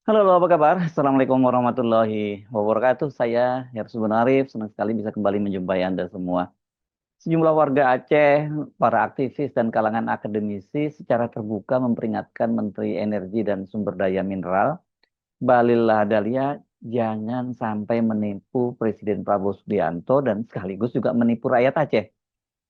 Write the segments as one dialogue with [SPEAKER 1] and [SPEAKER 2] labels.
[SPEAKER 1] Halo, halo, apa kabar? Assalamualaikum warahmatullahi wabarakatuh. Saya Hersubun Arif, senang sekali bisa kembali menjumpai Anda semua. Sejumlah warga Aceh, para aktivis dan kalangan akademisi secara terbuka memperingatkan Menteri Energi dan Sumber Daya Mineral, Bahlil Lahadalia, jangan sampai menipu Presiden Prabowo Subianto dan sekaligus juga menipu rakyat Aceh.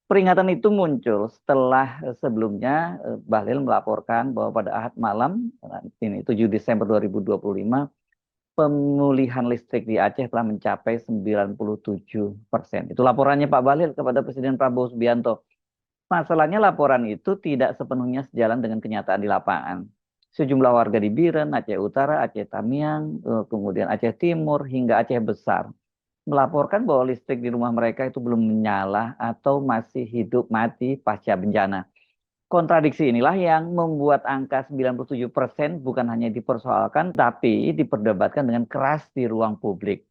[SPEAKER 1] Peringatan itu muncul setelah sebelumnya Bahlil melaporkan bahwa pada Ahad malam, ini 7 Desember 2025, pemulihan listrik di Aceh telah mencapai 97%. Itu laporannya Pak Bahlil kepada Presiden Prabowo Subianto. Masalahnya laporan itu tidak sepenuhnya sejalan dengan kenyataan di lapangan. Sejumlah warga di Biren, Aceh Utara, Aceh Tamiang, kemudian Aceh Timur, hingga Aceh Besar melaporkan bahwa listrik di rumah mereka itu belum menyala atau masih hidup mati pasca bencana. Kontradiksi inilah yang membuat angka 97% bukan hanya dipersoalkan, tapi diperdebatkan dengan keras di ruang publik.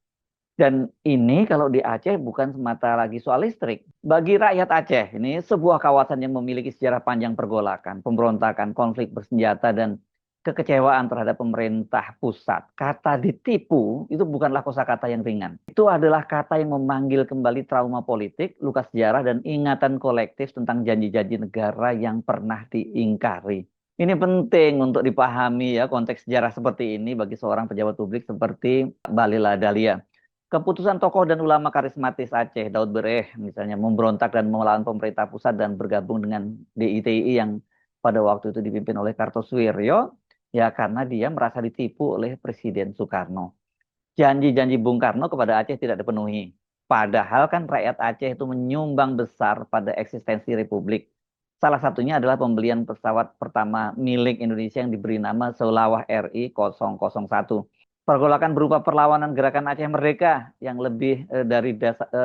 [SPEAKER 1] Dan ini kalau di Aceh bukan semata lagi soal listrik. Bagi rakyat Aceh, ini sebuah kawasan yang memiliki sejarah panjang pergolakan, pemberontakan, konflik bersenjata, dan kekecewaan terhadap pemerintah pusat. Kata ditipu itu bukanlah kosakata yang ringan. Itu adalah kata yang memanggil kembali trauma politik, luka sejarah, dan ingatan kolektif tentang janji-janji negara yang pernah diingkari. Ini penting untuk dipahami ya konteks sejarah seperti ini bagi seorang pejabat publik seperti Bahlil Lahadalia. Keputusan tokoh dan ulama karismatis Aceh, Daud Bereh misalnya, memberontak dan melawan pemerintah pusat dan bergabung dengan DITI yang pada waktu itu dipimpin oleh Kartosuwiryo, ya karena dia merasa ditipu oleh Presiden Soekarno. Janji-janji Bung Karno kepada Aceh tidak dipenuhi. Padahal kan rakyat Aceh itu menyumbang besar pada eksistensi Republik. Salah satunya adalah pembelian pesawat pertama milik Indonesia yang diberi nama Seulawah RI 001. Pergolakan berupa perlawanan gerakan Aceh Merdeka yang lebih dari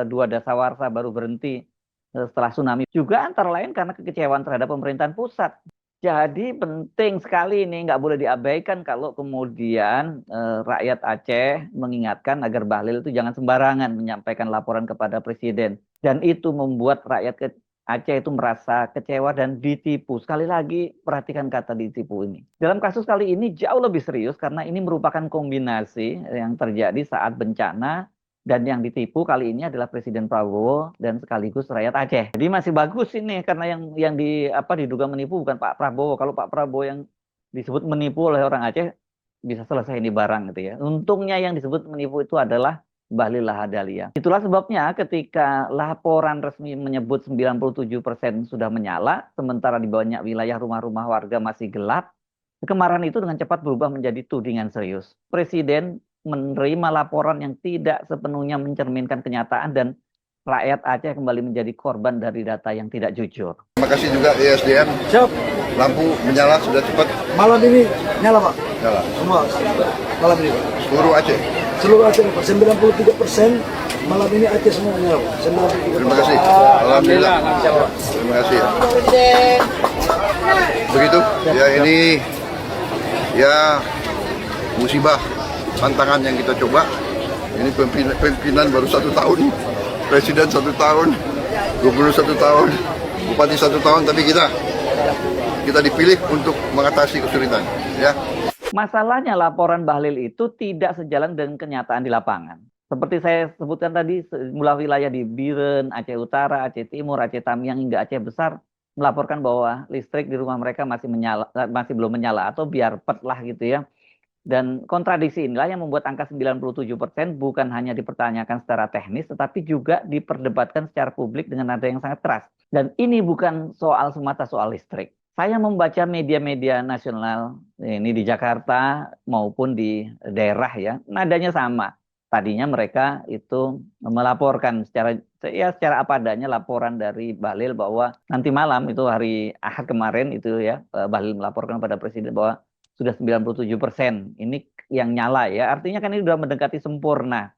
[SPEAKER 1] dua dasawarsa baru berhenti setelah tsunami. Juga antara lain karena kekecewaan terhadap pemerintahan pusat. Jadi penting sekali ini, nggak boleh diabaikan kalau kemudian rakyat Aceh mengingatkan agar Bahlil itu jangan sembarangan menyampaikan laporan kepada presiden. Dan itu membuat rakyat Aceh itu merasa kecewa dan ditipu. Sekali lagi, perhatikan kata ditipu ini. Dalam kasus kali ini jauh lebih serius karena ini merupakan kombinasi yang terjadi saat bencana dan yang ditipu kali ini adalah Presiden Prabowo dan sekaligus rakyat Aceh. Jadi masih bagus ini karena yang diduga menipu bukan Pak Prabowo. Kalau Pak Prabowo yang disebut menipu oleh orang Aceh bisa selesai ini barang gitu ya. Untungnya yang disebut menipu itu adalah Bahlil Lahadalia. Itulah sebabnya ketika laporan resmi menyebut 97% sudah menyala, sementara di banyak wilayah rumah-rumah warga masih gelap, kemarahan itu dengan cepat berubah menjadi tudingan serius. Presiden menerima laporan yang tidak sepenuhnya mencerminkan kenyataan dan rakyat Aceh kembali menjadi korban dari data yang tidak jujur.
[SPEAKER 2] Terima kasih juga ESDM.
[SPEAKER 3] Siap.
[SPEAKER 2] Lampu menyala sudah cepat
[SPEAKER 3] Malam ini nyala Pak.
[SPEAKER 2] nyala.
[SPEAKER 3] Semua malam ini Pak.
[SPEAKER 2] Seluruh Aceh.
[SPEAKER 3] Seluruh Aceh Pak. 93% malam ini Aceh semua nyala Pak. 93%.
[SPEAKER 2] Terima kasih. Alhamdulillah. Terima kasih. Begitu. Ya ini ya musibah tantangan yang kita coba. Ini pimpinan baru 1 tahun, presiden 1 tahun, gubernur 1 tahun, bupati 1 tahun, tapi kita dipilih untuk mengatasi kesulitan. Ya.
[SPEAKER 1] Masalahnya laporan Bahlil itu tidak sejalan dengan kenyataan di lapangan. Seperti saya sebutkan tadi, sejumlah wilayah di Biren, Aceh Utara, Aceh Timur, Aceh Tamiang hingga Aceh Besar melaporkan bahwa listrik di rumah mereka masih belum menyala atau biar pet lah gitu ya. Dan kontradiksi inilah yang membuat angka 97% bukan hanya dipertanyakan secara teknis, tetapi juga diperdebatkan secara publik dengan nada yang sangat keras. Dan ini bukan soal semata soal listrik. Saya membaca media-media nasional ini di Jakarta maupun di daerah ya, nadanya sama. Tadinya mereka itu melaporkan secara apa adanya laporan dari Bahlil bahwa nanti malam itu hari Ahad kemarin itu ya, Bahlil melaporkan pada presiden bahwa sudah 97%. Ini yang nyala ya. Artinya kan ini sudah mendekati sempurna.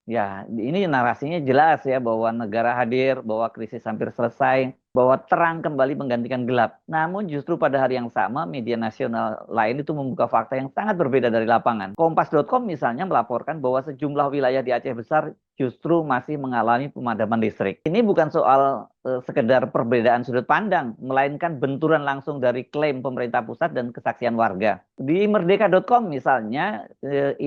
[SPEAKER 1] Ya, ini narasinya jelas ya bahwa negara hadir, bahwa krisis hampir selesai. bahwa terang kembali menggantikan gelap. Namun justru pada hari yang sama, media nasional lain itu membuka fakta yang sangat berbeda dari lapangan. Kompas.com misalnya melaporkan bahwa sejumlah wilayah di Aceh Besar justru masih mengalami pemadaman listrik. Ini bukan soal sekedar perbedaan sudut pandang, melainkan benturan langsung dari klaim pemerintah pusat dan kesaksian warga. Di Merdeka.com misalnya,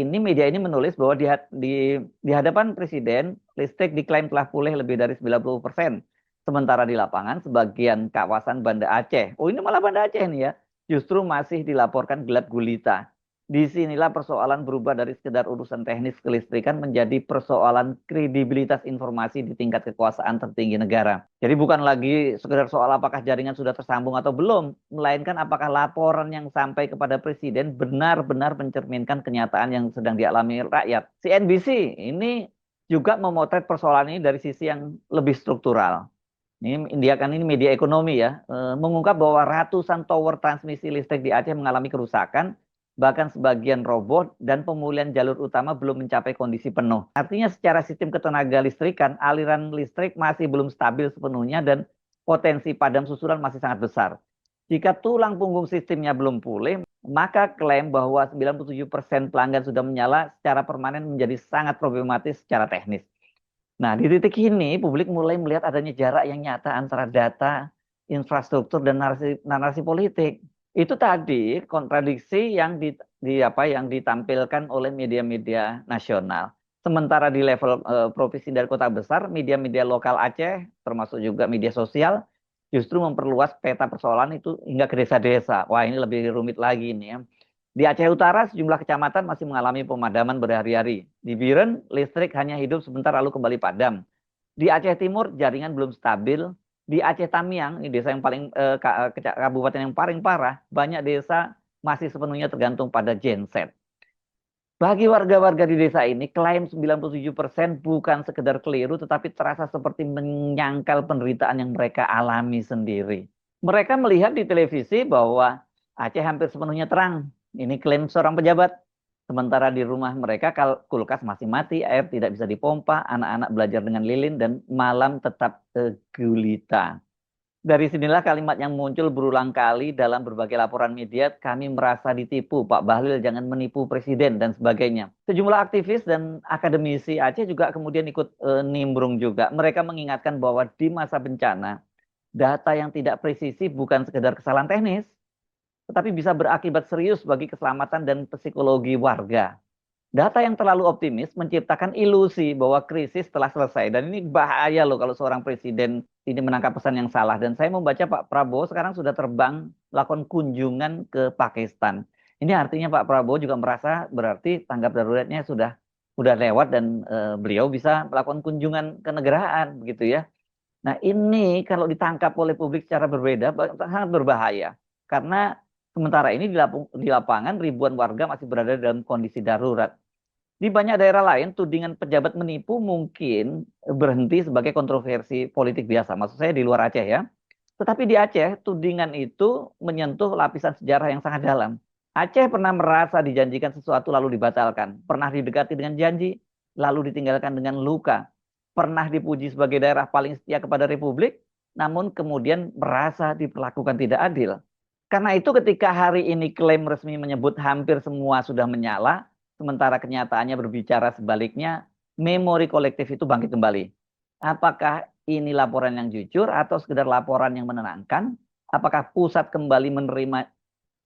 [SPEAKER 1] media ini menulis bahwa di hadapan Presiden, listrik diklaim telah pulih lebih dari 90%. Sementara di lapangan, sebagian kawasan Banda Aceh, oh ini malah Banda Aceh nih ya, justru masih dilaporkan gelap gulita. Disinilah persoalan berubah dari sekedar urusan teknis kelistrikan menjadi persoalan kredibilitas informasi di tingkat kekuasaan tertinggi negara. Jadi bukan lagi sekedar soal apakah jaringan sudah tersambung atau belum, melainkan apakah laporan yang sampai kepada Presiden benar-benar mencerminkan kenyataan yang sedang dialami rakyat. CNBC ini juga memotret persoalan ini dari sisi yang lebih struktural. Ini India kan ini media ekonomi ya, mengungkap bahwa ratusan tower transmisi listrik di Aceh mengalami kerusakan, bahkan sebagian roboh dan pemulihan jalur utama belum mencapai kondisi penuh. Artinya secara sistem ketenaga listrikan, aliran listrik masih belum stabil sepenuhnya dan potensi padam susulan masih sangat besar. Jika tulang punggung sistemnya belum pulih, maka klaim bahwa 97% pelanggan sudah menyala secara permanen menjadi sangat problematis secara teknis. Nah, di titik ini publik mulai melihat adanya jarak yang nyata antara data, infrastruktur, dan narasi politik. Itu tadi kontradiksi yang ditampilkan oleh media-media nasional. Sementara di level provinsi dan kota besar, media-media lokal Aceh, termasuk juga media sosial, justru memperluas peta persoalan itu hingga ke desa-desa. Wah, ini lebih rumit lagi nih ya. Di Aceh Utara, sejumlah kecamatan masih mengalami pemadaman berhari-hari. Di Biren, listrik hanya hidup sebentar lalu kembali padam. Di Aceh Timur, jaringan belum stabil. Di Aceh Tamiang, ini desa yang paling kabupaten yang paling parah, banyak desa masih sepenuhnya tergantung pada genset. Bagi warga-warga di desa ini, klaim 97% bukan sekedar keliru, tetapi terasa seperti menyangkal penderitaan yang mereka alami sendiri. Mereka melihat di televisi bahwa Aceh hampir sepenuhnya terang. Ini klaim seorang pejabat. Sementara di rumah mereka kulkas masih mati, air tidak bisa dipompa, anak-anak belajar dengan lilin, dan malam tetap gulita. Dari sinilah kalimat yang muncul berulang kali dalam berbagai laporan media, kami merasa ditipu, Pak Bahlil jangan menipu Presiden, dan sebagainya. Sejumlah aktivis dan akademisi Aceh juga kemudian ikut nimbrung juga. Mereka mengingatkan bahwa di masa bencana, data yang tidak presisi bukan sekedar kesalahan teknis, tetapi bisa berakibat serius bagi keselamatan dan psikologi warga. Data yang terlalu optimis menciptakan ilusi bahwa krisis telah selesai. Dan ini bahaya loh kalau seorang presiden ini menangkap pesan yang salah. Dan saya membaca Pak Prabowo sekarang sudah terbang melakukan kunjungan ke Pakistan. Ini artinya Pak Prabowo juga merasa berarti tanggap daruratnya sudah lewat dan beliau bisa melakukan kunjungan kenegaraan begitu ya. Nah ini kalau ditangkap oleh publik secara berbeda sangat berbahaya. Karena sementara ini di lapangan ribuan warga masih berada dalam kondisi darurat. Di banyak daerah lain, tudingan pejabat menipu mungkin berhenti sebagai kontroversi politik biasa. Maksud saya di luar Aceh ya. Tetapi di Aceh, tudingan itu menyentuh lapisan sejarah yang sangat dalam. Aceh pernah merasa dijanjikan sesuatu lalu dibatalkan. Pernah didekati dengan janji, lalu ditinggalkan dengan luka. Pernah dipuji sebagai daerah paling setia kepada Republik, namun kemudian merasa diperlakukan tidak adil. Karena itu ketika hari ini klaim resmi menyebut hampir semua sudah menyala, sementara kenyataannya berbicara sebaliknya, memori kolektif itu bangkit kembali. Apakah ini laporan yang jujur atau sekedar laporan yang menenangkan? Apakah pusat kembali menerima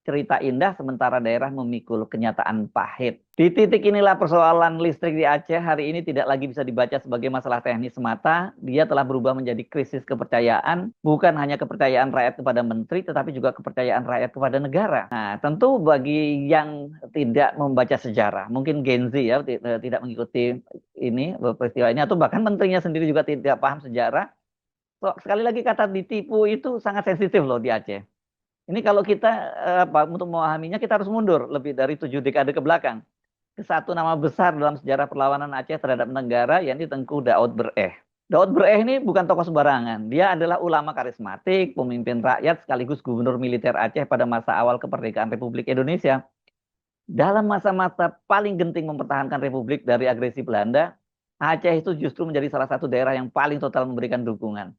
[SPEAKER 1] cerita indah sementara daerah memikul kenyataan pahit? Di titik inilah persoalan listrik di Aceh hari ini tidak lagi bisa dibaca sebagai masalah teknis semata. Dia telah berubah menjadi krisis kepercayaan, bukan hanya kepercayaan rakyat kepada menteri, tetapi juga kepercayaan rakyat kepada negara. Nah, tentu bagi yang tidak membaca sejarah, mungkin Gen Z ya, tidak mengikuti ini peristiwa ini, atau bahkan menterinya sendiri juga tidak paham sejarah. So, sekali lagi kata ditipu itu sangat sensitif loh di Aceh. Ini kalau kita untuk memahaminya kita harus mundur lebih dari 7 dekade ke belakang. Ke satu nama besar dalam sejarah perlawanan Aceh terhadap negara, yakni Tengku Daud Bereh. Daud Bereh ini bukan tokoh sembarangan. Dia adalah ulama karismatik, pemimpin rakyat sekaligus gubernur militer Aceh pada masa awal kemerdekaan Republik Indonesia. Dalam masa-masa paling genting mempertahankan Republik dari agresi Belanda, Aceh itu justru menjadi salah satu daerah yang paling total memberikan dukungan.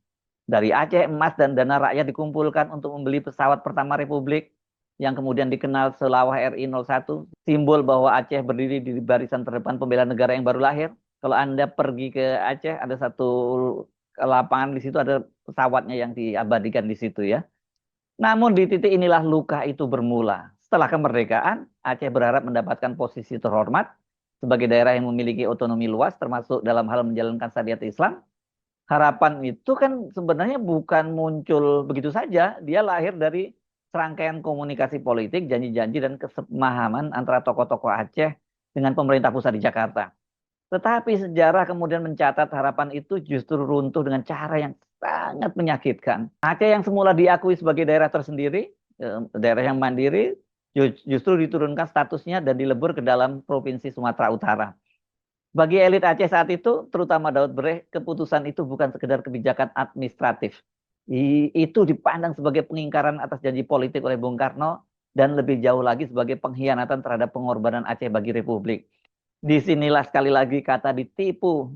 [SPEAKER 1] Dari Aceh, emas dan dana rakyat dikumpulkan untuk membeli pesawat pertama Republik yang kemudian dikenal Selawah RI-01, simbol bahwa Aceh berdiri di barisan terdepan pembela negara yang baru lahir. Kalau Anda pergi ke Aceh, ada satu lapangan di situ, ada pesawatnya yang diabadikan di situ ya. Namun di titik inilah luka itu bermula. Setelah kemerdekaan, Aceh berharap mendapatkan posisi terhormat sebagai daerah yang memiliki otonomi luas, termasuk dalam hal menjalankan syariat Islam. Harapan itu kan sebenarnya bukan muncul begitu saja. Dia lahir dari serangkaian komunikasi politik, janji-janji, dan kesepemahaman antara tokoh-tokoh Aceh dengan pemerintah pusat di Jakarta. Tetapi sejarah kemudian mencatat harapan itu justru runtuh dengan cara yang sangat menyakitkan. Aceh yang semula diakui sebagai daerah tersendiri, daerah yang mandiri, justru diturunkan statusnya dan dilebur ke dalam Provinsi Sumatera Utara. Bagi elit Aceh saat itu, terutama Daud Bereh, keputusan itu bukan sekedar kebijakan administratif. Itu dipandang sebagai pengingkaran atas janji politik oleh Bung Karno dan lebih jauh lagi sebagai pengkhianatan terhadap pengorbanan Aceh bagi Republik. Disinilah sekali lagi kata ditipu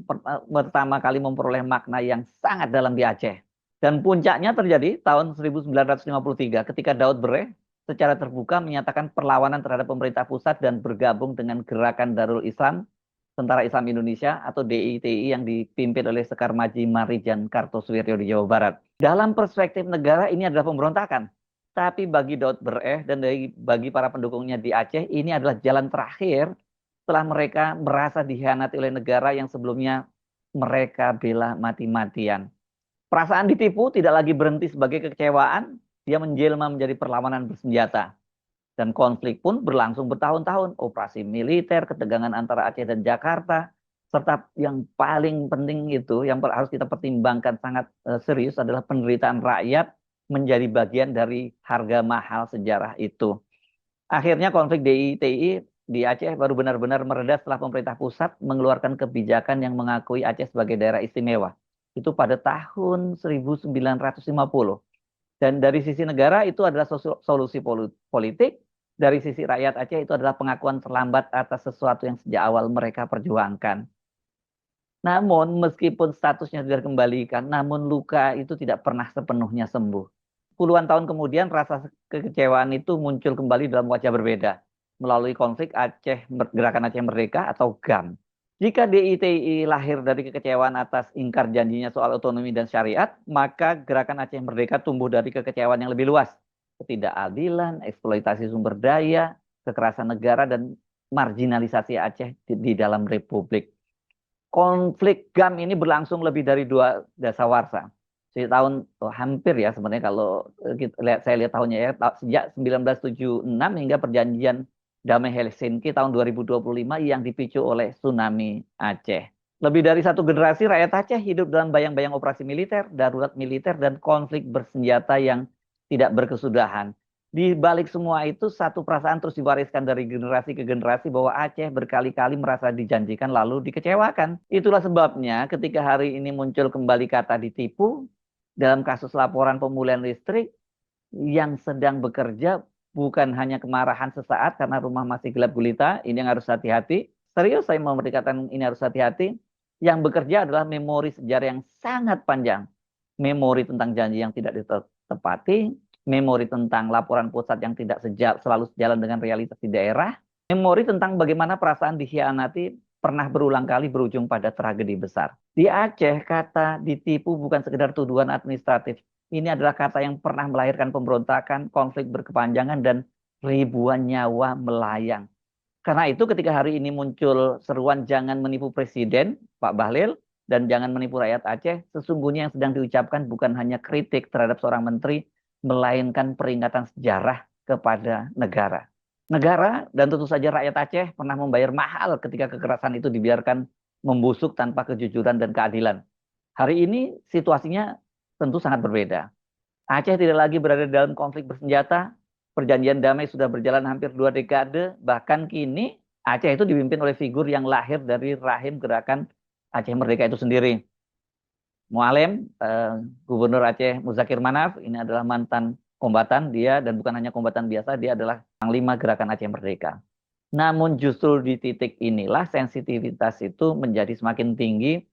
[SPEAKER 1] pertama kali memperoleh makna yang sangat dalam di Aceh. Dan puncaknya terjadi tahun 1953 ketika Daud Bereh secara terbuka menyatakan perlawanan terhadap pemerintah pusat dan bergabung dengan Gerakan Darul Islam Tentara Islam Indonesia atau DITI yang dipimpin oleh Sekar Maji Marijan Kartosuwiryo di Jawa Barat. Dalam perspektif negara ini adalah pemberontakan. Tapi bagi Daud Bereh dan bagi para pendukungnya di Aceh, ini adalah jalan terakhir setelah mereka merasa dikhianati oleh negara yang sebelumnya mereka bela mati-matian. Perasaan ditipu tidak lagi berhenti sebagai kekecewaan, dia menjelma menjadi perlawanan bersenjata. Dan konflik pun berlangsung bertahun-tahun. Operasi militer, ketegangan antara Aceh dan Jakarta, serta yang paling penting itu, yang harus kita pertimbangkan sangat serius adalah penderitaan rakyat menjadi bagian dari harga mahal sejarah itu. Akhirnya konflik DITI di Aceh baru benar-benar mereda setelah pemerintah pusat mengeluarkan kebijakan yang mengakui Aceh sebagai daerah istimewa. Itu pada tahun 1950. Dan dari sisi negara itu adalah solusi politik, dari sisi rakyat Aceh itu adalah pengakuan terlambat atas sesuatu yang sejak awal mereka perjuangkan. Namun meskipun statusnya sudah dikembalikan, namun luka itu tidak pernah sepenuhnya sembuh. Puluhan tahun kemudian rasa kekecewaan itu muncul kembali dalam wajah berbeda melalui konflik Gerakan Aceh Merdeka atau GAM. Jika DITI lahir dari kekecewaan atas ingkar janjinya soal otonomi dan syariat, maka Gerakan Aceh Merdeka tumbuh dari kekecewaan yang lebih luas. Ketidakadilan, eksploitasi sumber daya, kekerasan negara, dan marginalisasi Aceh di dalam Republik. Konflik GAM ini berlangsung lebih dari 2 dasawarsa. Tahun hampir ya sebenarnya kalau saya lihat tahunnya ya, sejak 1976 hingga perjanjian Damai Helsinki tahun 2025 yang dipicu oleh tsunami Aceh. Lebih dari satu generasi rakyat Aceh hidup dalam bayang-bayang operasi militer, darurat militer, dan konflik bersenjata yang tidak berkesudahan. Di balik semua itu, satu perasaan terus diwariskan dari generasi ke generasi bahwa Aceh berkali-kali merasa dijanjikan lalu dikecewakan. Itulah sebabnya ketika hari ini muncul kembali kata ditipu, dalam kasus laporan pemulihan listrik yang sedang bekerja bukan hanya kemarahan sesaat karena rumah masih gelap gulita, ini yang harus hati-hati. Serius saya mau berdekatan ini harus hati-hati. Yang bekerja adalah memori sejarah yang sangat panjang. Memori tentang janji yang tidak ditepati, memori tentang laporan pusat yang tidak selalu sejalan dengan realitas di daerah, memori tentang bagaimana perasaan dikhianati pernah berulang kali berujung pada tragedi besar. Di Aceh, kata ditipu bukan sekedar tuduhan administratif. Ini adalah kata yang pernah melahirkan pemberontakan, konflik berkepanjangan, dan ribuan nyawa melayang. Karena itu ketika hari ini muncul seruan jangan menipu Presiden, Pak Bahlil, dan jangan menipu rakyat Aceh, sesungguhnya yang sedang diucapkan bukan hanya kritik terhadap seorang menteri, melainkan peringatan sejarah kepada negara. Negara dan tentu saja rakyat Aceh pernah membayar mahal ketika kekerasan itu dibiarkan membusuk tanpa kejujuran dan keadilan. Hari ini situasinya tentu sangat berbeda. Aceh tidak lagi berada dalam konflik bersenjata, perjanjian damai sudah berjalan hampir 2 dekade, bahkan kini Aceh itu dipimpin oleh figur yang lahir dari rahim Gerakan Aceh Merdeka itu sendiri. Mualem, Gubernur Aceh Muzakir Manaf, ini adalah mantan kombatan dia, dan bukan hanya kombatan biasa, dia adalah Panglima Gerakan Aceh Merdeka. Namun justru di titik inilah sensitivitas itu menjadi semakin tinggi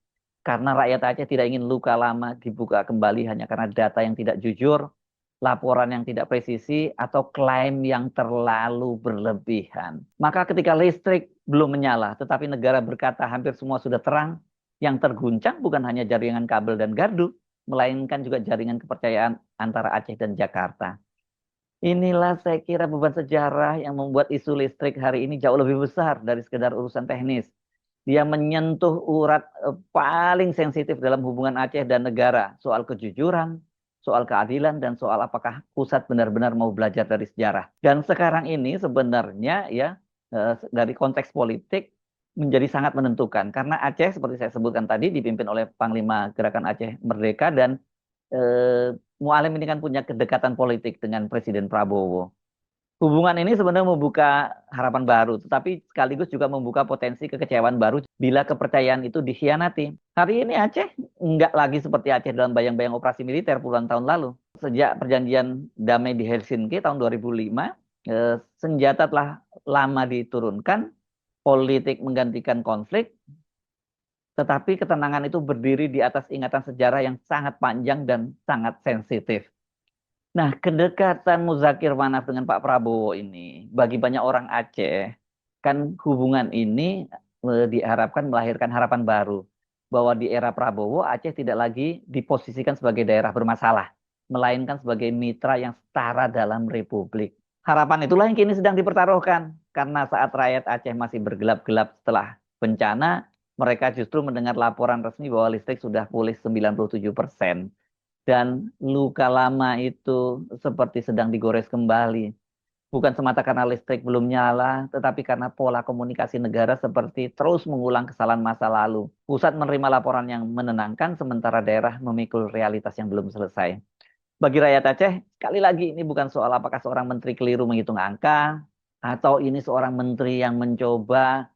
[SPEAKER 1] Karena rakyat Aceh tidak ingin luka lama dibuka kembali hanya karena data yang tidak jujur, laporan yang tidak presisi, atau klaim yang terlalu berlebihan. Maka ketika listrik belum menyala, tetapi negara berkata hampir semua sudah terang, yang terguncang bukan hanya jaringan kabel dan gardu, melainkan juga jaringan kepercayaan antara Aceh dan Jakarta. Inilah saya kira beban sejarah yang membuat isu listrik hari ini jauh lebih besar dari sekedar urusan teknis. Dia menyentuh urat paling sensitif dalam hubungan Aceh dan negara, soal kejujuran, soal keadilan, dan soal apakah pusat benar-benar mau belajar dari sejarah. Dan sekarang ini sebenarnya ya dari konteks politik menjadi sangat menentukan karena Aceh seperti saya sebutkan tadi dipimpin oleh Panglima Gerakan Aceh Merdeka dan Mualim ini kan punya kedekatan politik dengan Presiden Prabowo. Hubungan ini sebenarnya membuka harapan baru, tetapi sekaligus juga membuka potensi kekecewaan baru bila kepercayaan itu dikhianati. Hari ini Aceh nggak lagi seperti Aceh dalam bayang-bayang operasi militer puluhan tahun lalu. Sejak perjanjian damai di Helsinki tahun 2005, senjata telah lama diturunkan, politik menggantikan konflik, tetapi ketenangan itu berdiri di atas ingatan sejarah yang sangat panjang dan sangat sensitif. Nah, kedekatan Muzakir Manaf dengan Pak Prabowo ini, bagi banyak orang Aceh, kan hubungan ini diharapkan melahirkan harapan baru. Bahwa di era Prabowo, Aceh tidak lagi diposisikan sebagai daerah bermasalah, melainkan sebagai mitra yang setara dalam republik. Harapan itulah yang kini sedang dipertaruhkan, karena saat rakyat Aceh masih bergelap-gelap setelah bencana, mereka justru mendengar laporan resmi bahwa listrik sudah pulih 97%. Dan luka lama itu seperti sedang digores kembali. Bukan semata karena listrik belum nyala, tetapi karena pola komunikasi negara seperti terus mengulang kesalahan masa lalu. Pusat menerima laporan yang menenangkan, sementara daerah memikul realitas yang belum selesai. Bagi rakyat Aceh, sekali lagi ini bukan soal apakah seorang menteri keliru menghitung angka, atau ini seorang menteri yang mencoba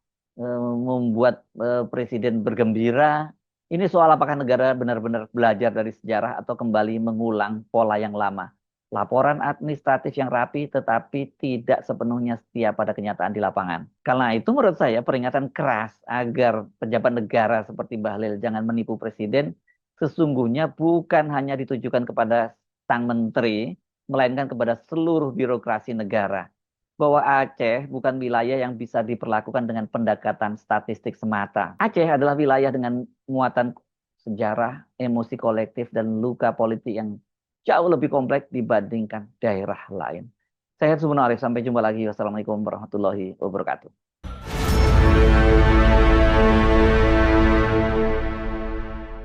[SPEAKER 1] membuat presiden bergembira. Ini soal apakah negara benar-benar belajar dari sejarah atau kembali mengulang pola yang lama. Laporan administratif yang rapi tetapi tidak sepenuhnya setia pada kenyataan di lapangan. Karena itu menurut saya peringatan keras agar pejabat negara seperti Bahlil jangan menipu presiden sesungguhnya bukan hanya ditujukan kepada sang menteri, melainkan kepada seluruh birokrasi negara. Bahwa Aceh bukan wilayah yang bisa diperlakukan dengan pendekatan statistik semata. Aceh adalah wilayah dengan muatan sejarah, emosi kolektif, dan luka politik yang jauh lebih kompleks dibandingkan daerah lain. Saya Sumunarif, sampai jumpa lagi. Wassalamualaikum warahmatullahi wabarakatuh.